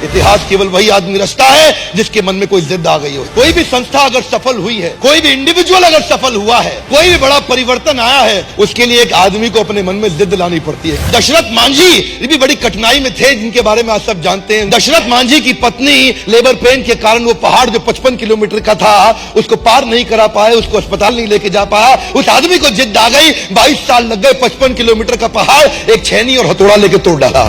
इतिहास केवल वही आदमी रचता है जिसके मन में कोई जिद आ गई हो। कोई भी संस्था अगर सफल हुई है, कोई भी इंडिविजुअल अगर सफल हुआ है, कोई भी बड़ा परिवर्तन आया है, उसके लिए एक आदमी को अपने मन में जिद लानी पड़ती है। दशरथ मांझी भी बड़ी कठिनाई में थे, जिनके बारे में आप सब जानते हैं। दशरथ मांझी की पत्नी लेबर पेन के कारण वो पहाड़ जो 55 किलोमीटर का था उसको पार नहीं करा पाए, उसको अस्पताल नहीं लेके जा पाया। उस आदमी को जिद आ गई, 22 साल लग गए, 55 किलोमीटर का पहाड़ एक छेनी और हथौड़ा लेके तोड़ डाला।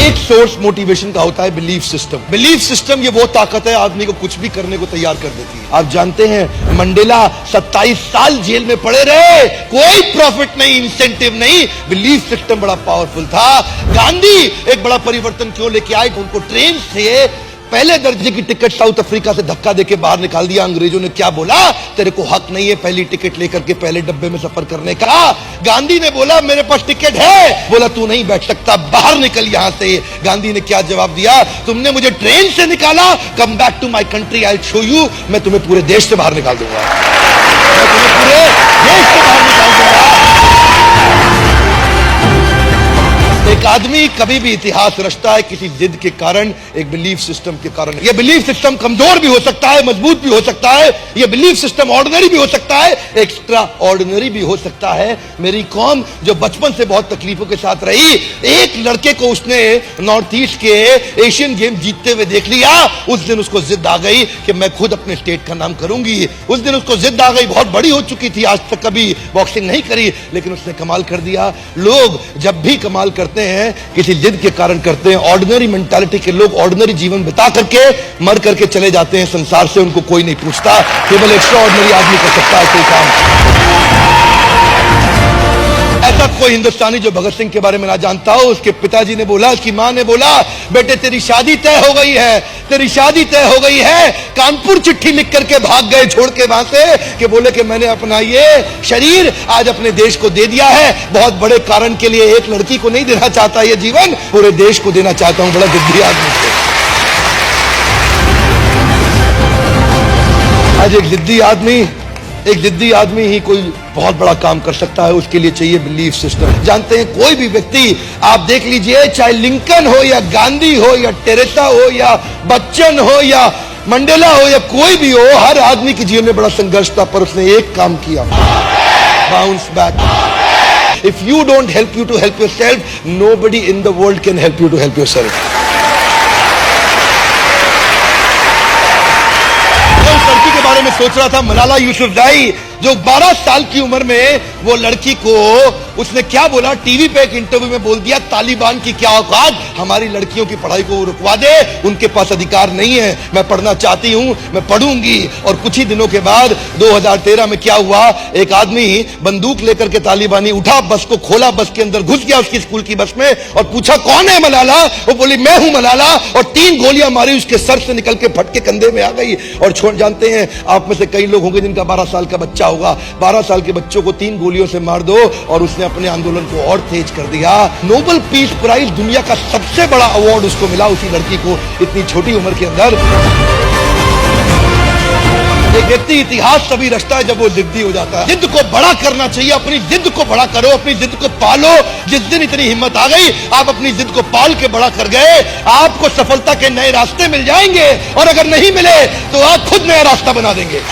एक सोर्स मोटिवेशन का होता है बिलीफ सिस्टम। बिलीफ सिस्टम ये वो ताकत है आदमी को कुछ भी करने को तैयार कर देती है। आप जानते हैं मंडेला 27 साल जेल में पड़े रहे, कोई प्रॉफिट नहीं, इंसेंटिव नहीं, बिलीफ सिस्टम बड़ा पावरफुल था। गांधी एक बड़ा परिवर्तन क्यों लेके आए? उनको ट्रेन से पहले दर्जे की टिकट साउथ अफ्रीका से धक्का देके बाहर निकाल दिया। अंग्रेजों ने क्या बोला? तेरे को हक नहीं है पहली टिकट लेकर के पहले डब्बे में सफर करने का। गांधी ने बोला मेरे पास टिकट है, बोला तू नहीं बैठ सकता, बाहर निकल यहां से। गांधी ने क्या जवाब दिया? तुमने मुझे ट्रेन से निकाला, come back to my country, I show you, मैं तुम्हें पूरे देश से बाहर निकाल दूंगा, मैं तुम्हें पूरे देश से बाहर निकाल दूंगा। एक आदमी कभी भी इतिहास रचता है किसी जिद के कारण, एक बिलीफ सिस्टम के कारण। यह बिलीफ सिस्टम कमजोर भी हो सकता है, मजबूत भी हो सकता है। यह बिलीफ सिस्टम ऑर्डिनरी भी हो सकता है, एक्स्ट्रा ऑर्डिनरी भी हो सकता है। मेरी कौम जो बचपन से बहुत तकलीफों के साथ रही, एक लड़के को उसने नॉर्थ ईस्ट के एशियन गेम जीतते हुए देख लिया, उस दिन उसको जिद आ गई कि मैं खुद अपने स्टेट का नाम करूंगी। उस दिन उसको जिद आ गई, बहुत बड़ी हो चुकी थी, आज तक कभी बॉक्सिंग नहीं करी, लेकिन उसने कमाल कर दिया। लोग जब भी कमाल करते हैं किसी जिद के कारण करते हैं। ऑर्डिनरी मेंटालिटी के लोग ऑर्डिनरी जीवन बिता करके मर करके चले जाते हैं संसार से, उनको कोई नहीं पूछता। केवल एक्स्ट्रा ऑर्डिनरी आदमी कर सकता है कोई काम। ऐसा कोई हिंदुस्तानी जो भगत सिंह के बारे में ना जानता हो। उसके पिताजी ने बोला, उसकी मां ने बोला, बेटे तेरी शादी तय हो गई है, तेरी शादी तय हो गई है। कानपुर चिट्ठी लिख करके भाग गए छोड़ के वहां से, कि बोले कि मैंने अपना ये शरीर आज अपने देश को दे दिया है, बहुत बड़े कारण के लिए। एक लड़की को नहीं देना चाहता ये जीवन, पूरे देश को देना चाहता हूं। बड़ा जिद्दी आदमी है आज। एक जिद्दी आदमी ही कोई बहुत बड़ा काम कर सकता है। उसके लिए चाहिए बिलीफ सिस्टम। जानते हैं कोई भी व्यक्ति आप देख लीजिए, चाहे लिंकन हो या गांधी हो या टेरेसा हो या बच्चन हो या मंडेला हो या कोई भी हो, हर आदमी के जीवन में बड़ा संघर्ष था, पर उसने एक काम किया, bounce back. If you don't help you to help yourself, nobody in the world can help you to help yourself. लड़की के बारे में सोच रहा था, मलाला यूसुफजाई, जो 12 साल की उम्र में वो लड़की को उसने क्या बोला, टीवी पे एक इंटरव्यू में बोल दिया, तालिबान की क्या औकात, हमारी लड़कियों की पढ़ाई को रुकवा दे, उनके पास अधिकार नहीं है, मैं पढ़ना चाहती हूं, मैं पढ़ूंगी। और कुछ ही दिनों के बाद 2013 में क्या हुआ, एक आदमी बंदूक लेकर के तालिबानी उठा, बस को खोला, बस के अंदर घुस गया उसकी स्कूल की बस में और पूछा कौन है मलाला? वो बोली मैं हूं मलाला, और 3 गोलियां मारी, उसके सर से निकल के फट के कंधे में आ गई। और छोड़, जानते हैं आप में से कई लोग होंगे जिनका 12 साल का बच्चा होगा। 12 साल के बच्चों को 3 गोलियों से मार दो, और उसने अपने आंदोलन को और तेज कर दिया। नोबेल पीस प्राइज, दुनिया का सबसे बड़ा अवार्ड उसको मिला, उसी लड़की को, इतनी छोटी उम्र के अंदर। एक व्यक्ति इतिहास तभी रचता है जब वो जिद्दी हो जाता है। जिद को बड़ा करना चाहिए, अपनी जिद को बड़ा करो, अपनी जिद को पालो। जिस दिन इतनी हिम्मत आ गई, आप अपनी जिद को पाल के बड़ा कर गए, आपको सफलता के नए रास्ते मिल जाएंगे, और अगर नहीं मिले तो आप खुद नया रास्ता बना देंगे।